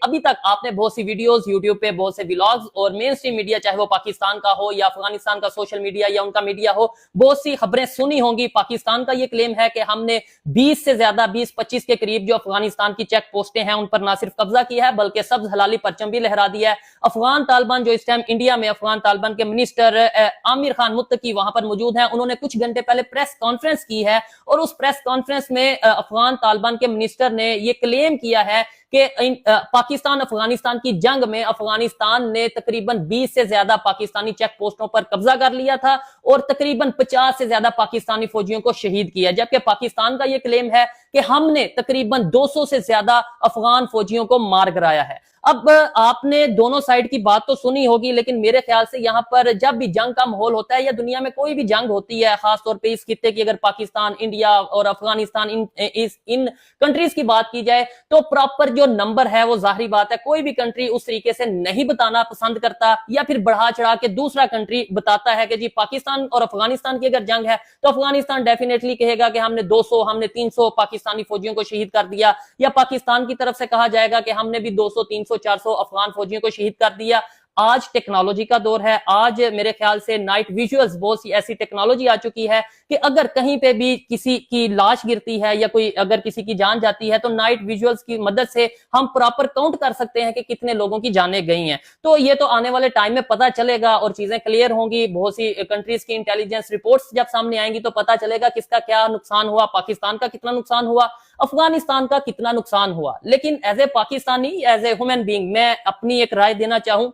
ابھی تक आपने बहुत सी वीडियोस YouTube पे, बहुत से व्लॉग्स और मेन स्ट्रीम मीडिया, चाहे वो पाकिस्तान का हो या अफगानिस्तान का सोशल मीडिया या उनका मीडिया हो, बहुत सी खबरें सुनी होंगी। पाकिस्तान का ये क्लेम है कि हमने 20 से ज्यादा 20-25 के करीब जो अफगानिस्तान की चेक पोस्टें हैं उन पर ना सिर्फ कब्जा किया है बल्कि सब्ज हलाली परचम भी लहरा दिया है। अफगान तालिबान जो इस टाइम इंडिया में, अफगान तालिबान के मिनिस्टर आमिर खान मुत्तकी वहां पर मौजूद हैं, उन्होंने कुछ घंटे पहले प्रेस कॉन्फ्रेंस की है और उस प्रेस कॉन्फ्रेंस में अफगान तालिबान के मिनिस्टर ने ये क्लेम किया है कि पाकिस्तान अफगानिस्तान की जंग में अफगानिस्तान ने तकरीबन 20 से ज्यादा पाकिस्तानी चेक पोस्टों पर कब्जा कर लिया था और तकरीबन 50 से ज्यादा पाकिस्तानी फौजियों को शहीद किया, जबकि पाकिस्तान का यह क्लेम है कि हमने तकरीबन 200 से ज्यादा अफगान फौजियों को मार गिराया है। अब आपने दोनों साइड की बात तो सुनी होगी, लेकिन मेरे ख्याल से यहां पर जब भी जंग का माहौल होता है या दुनिया में कोई भी जंग होती है, खासतौर पे इस खित्ते की अगर पाकिस्तान, इंडिया और अफगानिस्तान इन कंट्रीज की बात की जाए तो प्रॉपर जो नंबर है वो जाहिर बात है कोई भी कंट्री उस तरीके से नहीं बताना पसंद करता या फिर बढ़ा चढ़ा के दूसरा कंट्री बताता है कि जी पाकिस्तान और अफगानिस्तान की अगर जंग है तो अफगानिस्तान डेफिनेटली कहेगा कि हमने 200, हमने 300 पाकिस्तानी फौजियों को शहीद कर दिया, या पाकिस्तान की तरफ से कहा जाएगा कि हमने भी 200, 300, 400 अफगान फौजियों को शहीद कर दिया। आज टेक्नोलॉजी का दौर है, आज मेरे ख्याल से नाइट विजुअल्स, बहुत सी ऐसी टेक्नोलॉजी आ चुकी है कि अगर कहीं पे भी किसी की लाश गिरती है या कोई अगर किसी की जान जाती है तो नाइट विजुअल्स की मदद से हम प्रॉपर काउंट कर सकते हैं कि कितने लोगों की जानें गई हैं। तो ये तो आने वाले टाइम में पता चलेगा और चीजें क्लियर होंगी। बहुत सी कंट्रीज की इंटेलिजेंस रिपोर्ट्स जब सामने आएंगी तो पता चलेगा किसका क्या नुकसान हुआ, पाकिस्तान का कितना नुकसान हुआ, अफगानिस्तान का कितना नुकसान हुआ। लेकिन as a Pakistani, as a human being, मैं अपनी एक राय देना चाहूं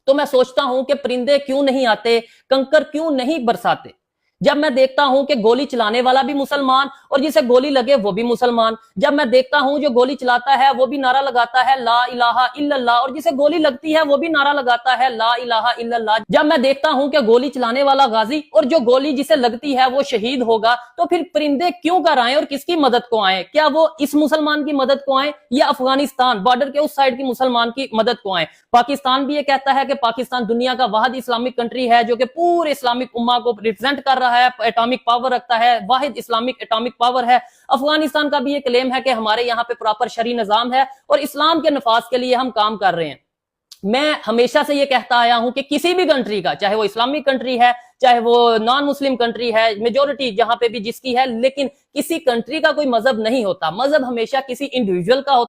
तो मैं सोचता हूं कि परिंदे क्यों नहीं आते, कंकर क्यों नहीं बरसाते। जब मैं देखता हूं कि गोली चलाने वाला भी मुसलमान और जिसे गोली लगे वो भी मुसलमान, जब मैं देखता हूं जो गोली चलाता है वो भी नारा लगाता है ला इलाहा इल्लल्लाह और जिसे गोली लगती है वो भी नारा लगाता है ला इलाहा इल्लल्लाह, जब मैं देखता हूं कि गोली चलाने वाला गाजी और जो गोली जिसे लगती है वो शहीद होगा, तो फिर परिंदे क्यों कर आए और किसकी मदद को आए? क्या वो इस मुसलमान की मदद को आए या अफगानिस्तान बॉर्डर के उस साइड की मुसलमान की मदद को आए? पाकिस्तान भी ये कहता है कि पाकिस्तान दुनिया का वाहिद इस्लामिक कंट्री है जो कि पूरे इस्लामिक उम्मा को रिप्रेजेंट कर रहा है, एटॉमिक पावर रखता है, वाहिद इस्लामिक एटॉमिक पावर है। अफगानिस्तान का भी ये क्लेम है कि हमारे यहाँ पे प्रॉपर शरी निजाम है और इस्लाम के नफाज के लिए हम काम कर रहे हैं। मैं हमेशा से ये कहता आया हूं कि किसी भी कंट्री का, चाहे वो इस्लामिक कंट्री है, चाहे वो नॉन मुस्लिम कंट्री है, मेजोरिटी जहां पे भी जिसकी है, लेकिन किसी कंट्री का कोई मजहब नहीं होता। मजहब हमेशा किसी इंडिविजुअल का होता